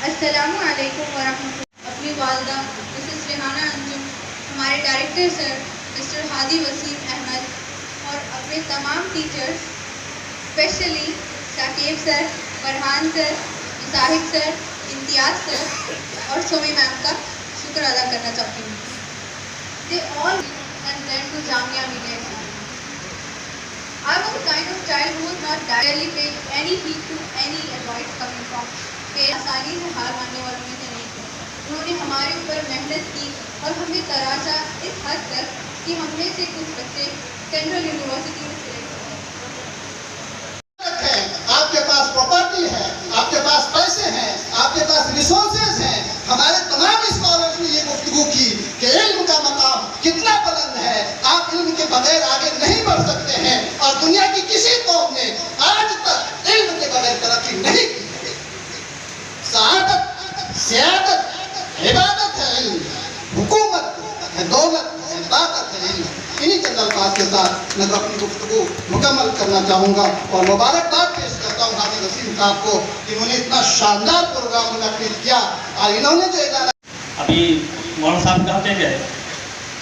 अस्सलामु अलैकुम व रहमतुल्लाह। अपनी वालिदा मिसेस रेहाना अंजुम, हमारे director sir mister Hadi Waseem Ahmed और अपने तमाम teachers, specially Shakib sir, Farhan sir, Sahib sir, Imtiaz sir और सोमी मैम का शुक्र अदा करना चाहती हूँ। They all and then to Jamia Millia Islamia. I was the kind of child who would not directly pay any heed to any advice coming from parents. आसानी से हार मानने वालों में से नहीं थे। उन्होंने हमारे ऊपर मेहनत की और हमें तराशा इस हद तक कि हमने से कुछ बच्चे सेंट्रल यूनिवर्सिटी में सिलेक्ट हुए। आपके पास प्रॉपर्टी है, आपके पास पैसे हैं, आपके पास रिसोर्सेज हैं। हमारे तमाम स्कॉलर्स ने ये गुफ्तगू की कि इल्म का मकाम कितना बुलंद है, आप इल्म के बगैर आगे नहीं बढ़ सकते हैं और दुनिया की किसी कौम ने आज तक इल्म के बगैर तरक्की नहीं की। सआदत, सियादत, इबादत है इल्म, हुकूमत है दौलत, है ताकत है इल्म। इन्हीं चंद अल्फाज के साथ मैं अपनी गुफ्तगू मुकम्मल करना चाहूँगा और मुबारकबाद पेश करता हूँ हादी वसीम साहब को कि उन्होंने इतना शानदार प्रोग्राम मुनक्किद किया और इन्होंने जो इदारा अभी मौलाना साहब कहते हैं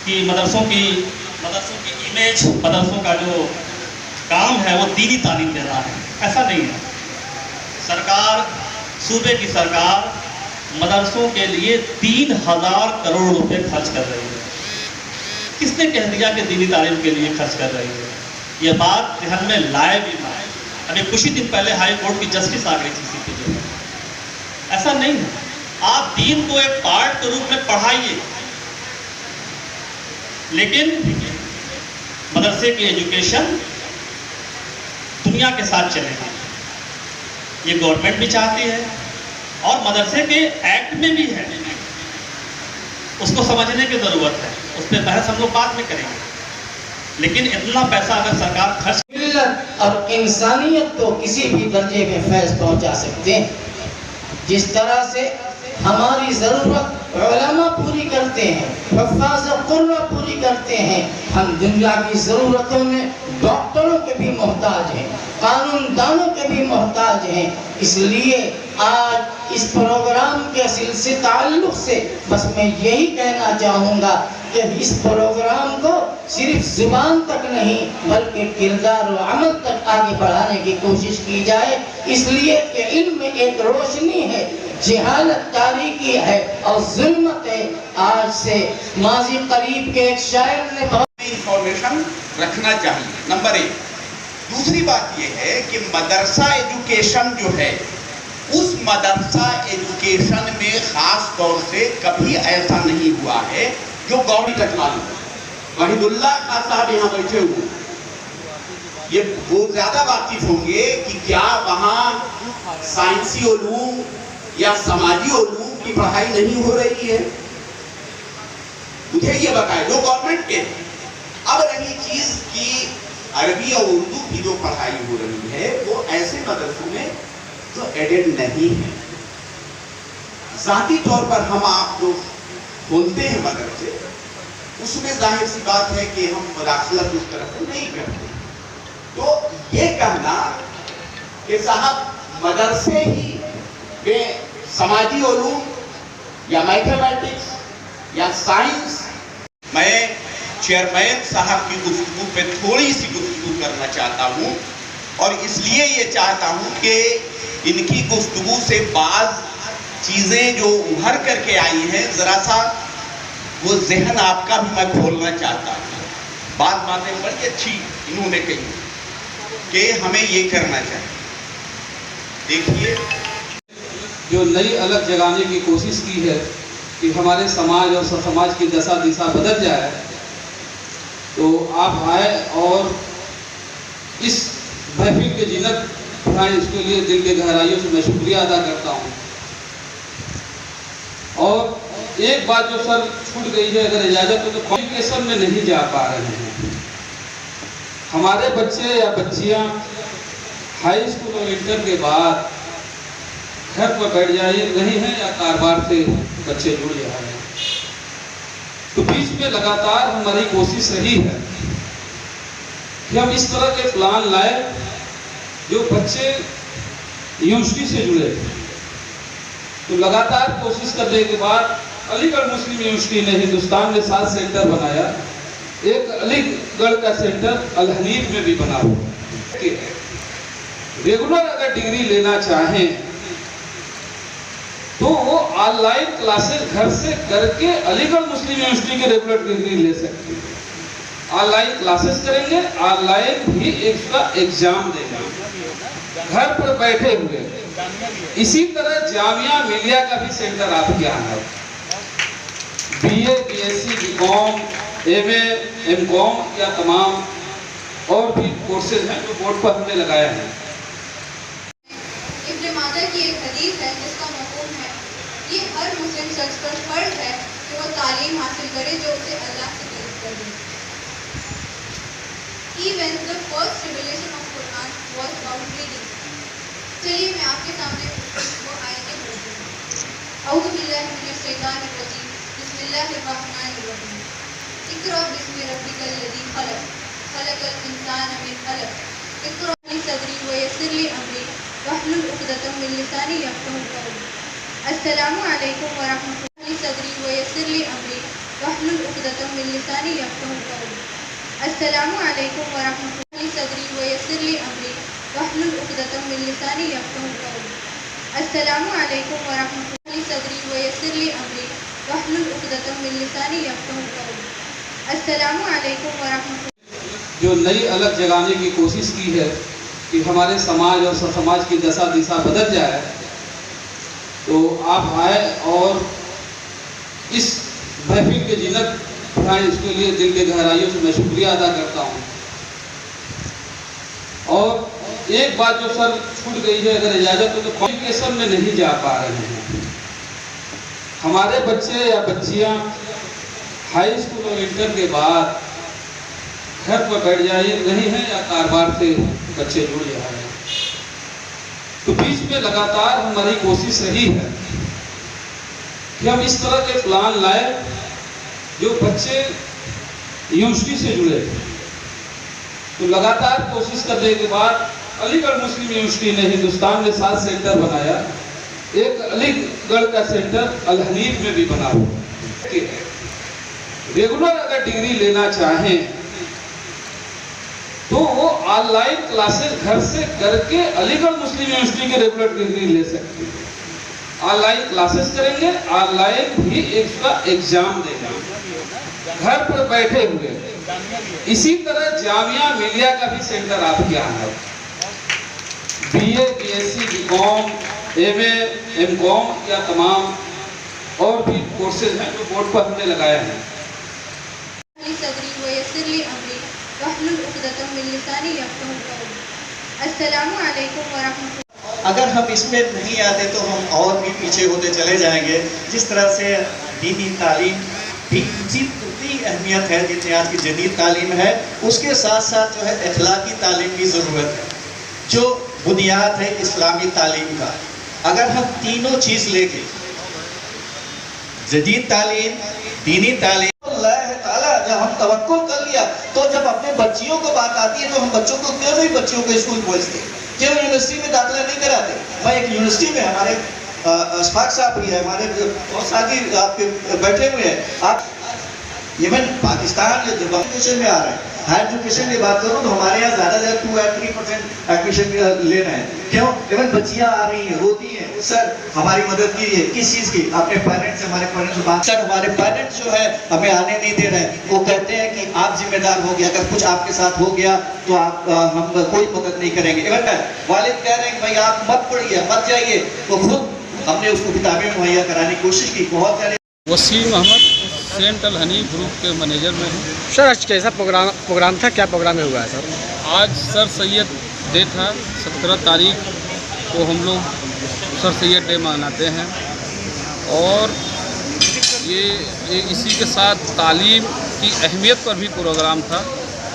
कि मदरसों की इमेज, मदरसों का जो काम है वो दीनी तालीम देना है। ऐसा नहीं है। सरकार, सूबे की सरकार मदरसों के लिए 3000 करोड़ रुपए खर्च कर रही है। किसने कह दिया कि दीनी तालीम के लिए खर्च कर रही है? ये बात ध्यान में लाए भी ना। अभी कुछ ही दिन पहले हाई कोर्ट की जस्टिस आ गई थी सीपीजे में। ऐसा नहीं है। आप दीन को एक पार्ट के रूप में पढ़ाइए, लेकिन मदरसे की एजुकेशन दुनिया के साथ चलेगी। ये गवर्नमेंट भी चाहती है और मदरसे के एक्ट में भी है। उसको समझने की जरूरत है। उस पर बहस हम लोग बाद में करेंगे, लेकिन इतना पैसा अगर सरकार खर्च मिल्लत और इंसानियत को किसी भी दर्जे में फैज़ पहुंचा सकते हैं। जिस तरह से हमारी ज़रूरत उलमा पूरी करते हैं, हफ़ाज़ कुरान पूरी करते हैं, हम दुनिया की ज़रूरतों में डॉक्टरों के भी मोहताज हैं, कानून दानों के भी मोहताज हैं। इसलिए आज इस प्रोग्राम के सिलसिले ताल्लुक़ से बस मैं यही कहना चाहूँगा कि इस प्रोग्राम को सिर्फ ज़ुबान तक नहीं बल्कि किरदार और अमल तक आगे बढ़ाने की कोशिश की जाए। इसलिए कि इल्म एक रोशनी है, जहालत तारीकी है और जुल्मत है। आज से माजी करीब के एक शायर ने इंफॉर्मेशन रखना चाहिए, नंबर 1। दूसरी बात यह है कि मदरसा एजुकेशन जो है, उस मदरसा एजुकेशन में खास तौर से कभी ऐसा नहीं हुआ है जो गवर्नमेंट तक मालूम है। वहीदुल्लाह खान साहब यहाँ बैठे हुए, ये वो ज्यादा वाकिफ होंगे कि क्या वहाँ साइंसी उलूम या समाजी उलूम की पढ़ाई नहीं हो रही है। मुझे ये बताए जो गवर्नमेंट के। अब रही चीज की अरबी और उर्दू की जो पढ़ाई हो रही है वो ऐसे मदरसों में जो एडेड नहीं है। जाती तौर पर हम आप जो बोलते हैं मदरसे, उसमें जाहिर सी बात है कि हम मुदाखलत उस तरह से नहीं करते। तो ये कहना कि साहब मदरसे ही वे समाजी उलूम या मैथमेटिक्स या साइंस, मैं चेयरमैन साहब की गुफ्तगू पे थोड़ी सी गुफ्तगू करना चाहता हूँ और इसलिए ये चाहता हूँ कि इनकी गुफ्तगू से बाज़ चीज़ें जो उभर करके आई हैं, ज़रा सा वो जहन आपका भी मैं खोलना चाहता हूँ। बातें बड़ी अच्छी इन्होंने कही कि हमें ये करना चाहिए। देखिए, जो नई अलग जगाने की कोशिश की है कि हमारे समाज और समाज की दशा दिशा बदल जाए, तो आप आए और इस महफिल के जिन्नत उठाएं। इसके लिए दिल के गहराइयों से मैं शुक्रिया अदा करता हूँ। और एक बात जो सर छूट गई है, अगर इजाज़त हो तो कम्युनिकेशन में नहीं जा पा रहे हैं हमारे बच्चे या बच्चियाँ। हाई स्कूल और इंटर के बाद घर पर बैठ जाए नहीं है या कारोबार से बच्चे जुड़ जा रहे हैं। तो बीच में लगातार हमारी कोशिश रही है कि हम इस तरह के प्लान लाए जो बच्चे यूनिवर्सिटी से जुड़े। तो लगातार कोशिश करने के बाद अलीगढ़ मुस्लिम यूनिवर्सिटी ने हिंदुस्तान में 7 सेंटर बनाया। एक अलीगढ़ का सेंटर अल हनीफ में भी बना हुआ। रेगुलर अगर डिग्री लेना चाहें तो वो ऑनलाइन क्लासेस घर से करके अलीगढ़ मुस्लिम यूनिवर्सिटी के रेगुलर डिग्री ले सकते हैं। ऑनलाइन क्लासेस करेंगे, ऑनलाइन भी इसका एग्जाम देंगे घर पर बैठे हुए। इसी तरह जामिया मिलिया का भी सेंटर आपके यहाँ है। BA, BSc, BCom, MA, MCom या तमाम और भी कोर्सेज हैं जो बोर्ड पर हमने लगाए हैं। इब्न माजा की एक हदीस है जिसका मफ़हूम है, ये हर मुस्लिम शख्स पर फर्ज है कि वो तालीम हासिल करे जो उसे अल्लाह से करीब कर दे। Even the first revelation of Quran was about reading. चलिए मैं आपके सामने वो आयतें पढ़ती हूँ। औज़ु बिल्लाहि मिनश शैतानिर रजीम, बिस्मिल्लाहिर रहमानिर रहीम। इक़रा बिस्मि रब्बिकल लज़ी खलक़, खलक़ल इंसान मिन अलक़। इक़रा ली सदरी व यस्सिर ली अमरी वहलुल उक़दतम मिन लिसानी यफ़क़हू क़ौली। अस्सलामु अलैकुम व रहमतुल्लाहि सदरी व यस्सिर ली अमरी वहलुल उक़दतम मिन लिसानी यफ़क़हू क़ौली। अस्सलामु अलैकुम व रहमतुल्लाहि सदरी व यस्सिर ली अमरी वहलुल उक़दतम मिन लिसानी यफ़क़हू क़ौली। अस्सलामु अलैकुम व रहमतुल्लाहि सदरी व यस्सिर ली अमरी वहलुल उक़दतम मिन लिसानी यफ़क़हू क़ौली। अस्सलामु अलैकुम व रहमतुल्लाहि। जो नई अलग जगाने की कोशिश की है कि हमारे समाज और समाज की दशा दिशा बदल जाए, तो आप आए और इस महफिल के जिन्नत बढ़ाएं। इसके लिए दिल के गहराइयों से मैं शुक्रिया अदा करता हूँ। और एक बात जो सर छूट गई है, अगर इजाज़त हो तो कम्युनिकेशन में नहीं जा पा रहे हैं हमारे बच्चे या बच्चियाँ। हाई स्कूल और इंटर के बाद घर पर बैठ जाए नहीं है या कारोबार से बच्चे जुड़ जा रहे हैं। तो बीच में लगातार हमारी कोशिश रही है कि हम इस तरह के प्लान लाए जो बच्चे यूनिवर्सिटी से जुड़े। तो लगातार कोशिश करने के बाद अलीगढ़ मुस्लिम यूनिवर्सिटी ने हिंदुस्तान में 7 सेंटर बनाया। एक अलीगढ़ का सेंटर अल हनीफ में भी बना हुआ। रेगुलर अगर डिग्री लेना चाहें तो वो ऑनलाइन क्लासेस घर से करके अलीगढ़ मुस्लिम यूनिवर्सिटी के रेगुलर डिग्री ले सकते हैं। ऑनलाइन क्लासेस करेंगे, ऑनलाइन भी इसका एग्जाम देंगे घर पर बैठे हुए। इसी तरह जामिया मिलिया का भी सेंटर आपके यहाँ है। BA, BSc, BCom, MA, MCom या तमाम और भी कोर्सेज हैं जो बोर्ड पर हमने लगाए हैं। अस्सलामु अलैकुम व रहमतुल्लाहि। अगर हम इसमें नहीं आते तो हम और भी पीछे होते चले जाएंगे। जिस तरह से दीनी तालीम भी जितनी अहमियत है जितनी आज की जदीद तालीम है, उसके साथ साथ जो है अखलाकी तालीम की ज़रूरत है, जो बुनियाद है इस्लामी तालीम का। अगर हम तीनों चीज़ लेके जदीद तालीम, दीनी तालीम, जब हम तवक्कुल कर लिया तो जब अपने बच्चियों को बात आती है तो हम बच्चों को क्यों नहीं बच्चियों को स्कूल भेजते, क्यों यूनिवर्सिटी में दाखिला नहीं कराते। मैं एक यूनिवर्सिटी में हमारे अशफाक साहब भी है, हमारे बहुत साथी आपके बैठे हुए हैं। आप इवन पाकिस्तान एजुकेशन में आ रहे हैं, हायर एजुकेशन की बात करूँ तो हमारे यहाँ ज़्यादा से 2 या 3% एडमिशन ले रहे हैं। क्यों? इवन बच्चियाँ आ रही हैं, रोती हैं, सर हमारी मदद कीजिए। किस चीज़ की? अपने पेरेंट्स से, हमारे पेरेंट्स से बात। सर हमारे पेरेंट्स जो है हमें आने नहीं दे रहे हैं। वो कहते हैं कि आप जिम्मेदार हो गया, अगर कुछ आपके साथ हो गया तो आप हम कोई मदद नहीं करेंगे। इवन वालिद कह रहे हैं भाई आप मत पढ़िए, मत जाइए। तो खुद हमने उसको किताबें मुहैया कराने की कोशिश की। बहुत सारे वसीम अहमद सेंट अल हनीफ ग्रुप के मैनेजर में हूँ। सर आज कैसा प्रोग्राम था, क्या प्रोग्राम में हुआ है सर? आज सर सैयद डे था। 17 तारीख को हम लोग सर सैयद डे मनाते हैं और ये इसी के साथ तालीम की अहमियत पर भी प्रोग्राम था।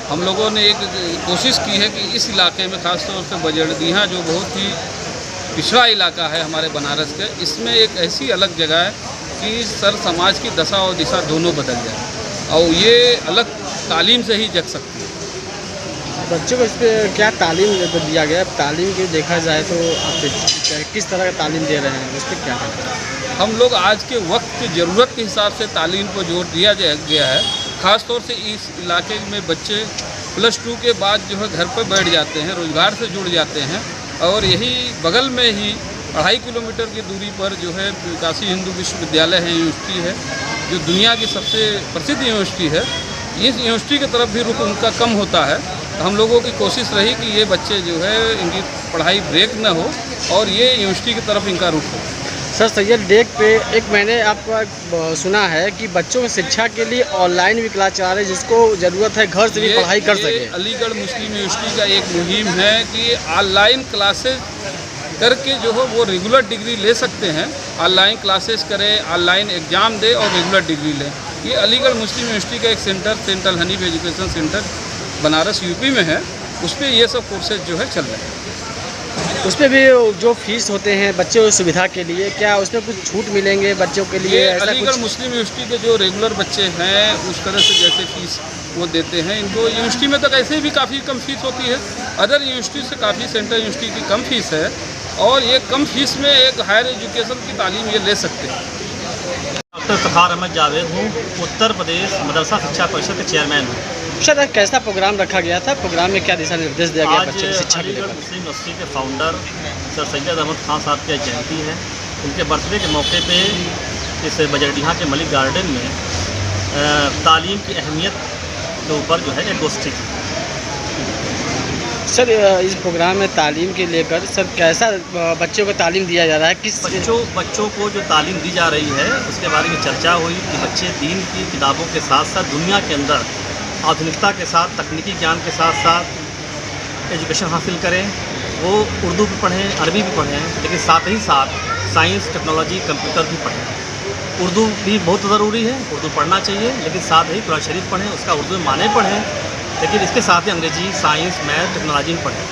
हम लोगों ने एक कोशिश की है कि इस इलाके में ख़ासतौर से बजड़दीहा जो बहुत ही पिछड़ा इलाका है हमारे बनारस के, इसमें एक ऐसी अलग जगह है कि सर समाज की दशा और दिशा दोनों बदल जाए और ये अलग तालीम से ही जग सकती है। बच्चों को इस पर क्या तालीम दिया गया है? तालीम की देखा जाए तो आप किस तरह का तालीम दे रहे हैं, उस पर क्या कहना है? हम लोग आज के वक्त की ज़रूरत के हिसाब से तालीम को जोर दिया गया है। ख़ास तौर से इस इलाके में बच्चे +2 के बाद जो है घर पर बैठ जाते हैं, रोज़गार से जुड़ जाते हैं और यही बगल में ही 2.5 किलोमीटर की दूरी पर जो है काशी हिंदू विश्वविद्यालय है, यूनिवर्सिटी है, जो दुनिया की सबसे प्रसिद्ध यूनिवर्सिटी है। इस यूनिवर्सिटी की तरफ भी रुख उनका कम होता है। तो हम लोगों की कोशिश रही कि ये बच्चे जो है इनकी पढ़ाई ब्रेक न हो और ये यूनिवर्सिटी की तरफ इनका रुख हो। सर सैयद डेक पे एक मैंने आपका सुना है कि बच्चों की शिक्षा के लिए ऑनलाइन भी क्लास चला रहे हैं, जिसको ज़रूरत है घर से भी पढ़ाई कर सके। अलीगढ़ मुस्लिम यूनिवर्सिटी का एक मुहिम है कि ऑनलाइन क्लासेस करके जो है वो रेगुलर डिग्री ले सकते हैं। ऑनलाइन क्लासेस करें, ऑनलाइन एग्ज़ाम दे और रेगुलर डिग्री लें। ये अलीगढ़ मुस्लिम यूनिवर्सिटी का एक centre central Hanif education centre Banaras UP में है, उस पर ये सब कोर्सेज जो है चल रहे हैं। उस पर भी जो फीस होते हैं बच्चों की सुविधा के लिए, क्या उसमें कुछ छूट मिलेंगे बच्चों के लिए? ये अलीगढ़ मुस्लिम यूनिवर्सिटी के जो रेगुलर बच्चे हैं उस तरह से जैसे फीस वो देते हैं, इनको यूनिवर्सिटी में तो ऐसे भी काफ़ी कम फीस होती है। अदर यूनिवर्सिटी से काफ़ी सेंट्रल यूनिवर्सिटी की कम फीस है और ये कम फीस में एक हायर एजुकेशन की तालीम ये ले सकते हैं। डॉक्टर फ़खार अहमद जावेद हूँ, उत्तर प्रदेश मदरसा शिक्षा परिषद के चेयरमैन हूँ। सर कैसा प्रोग्राम रखा गया था? प्रोग्राम में क्या दिशा निर्देश दिया गया आज बच्चों की शिक्षा के अलीगढ़ लिए? मुस्लिम यूनिवर्सिटी के फाउंडर सर सैयद अहमद खान साहब की जयंती है। उनके बर्थडे के मौके पे इस बजरडीहा के मलिक गार्डन में तालीम की अहमियत के ऊपर जो है एक गोष्ठी थी। सर इस प्रोग्राम में तालीम के लेकर सर कैसा बच्चों को तालीम दिया जा रहा है? किस बच्चों को जो तालीम दी जा रही है उसके बारे में चर्चा हुई कि बच्चे दीन की किताबों के साथ साथ दुनिया के अंदर आधुनिकता के साथ, तकनीकी ज्ञान के साथ साथ एजुकेशन हासिल करें। वो उर्दू भी पढ़ें, अरबी भी पढ़ें, लेकिन साथ ही साथ साइंस, टेक्नोलॉजी, कंप्यूटर भी पढ़ें। उर्दू भी बहुत ज़रूरी है, उर्दू पढ़ना चाहिए, लेकिन साथ ही कुरान शरीफ पढ़ें, उसका उर्दू में माने पढ़ें, लेकिन इसके साथ ही अंग्रेजी, साइंस, मैथ, टेक्नोलॉजी भी पढ़ें।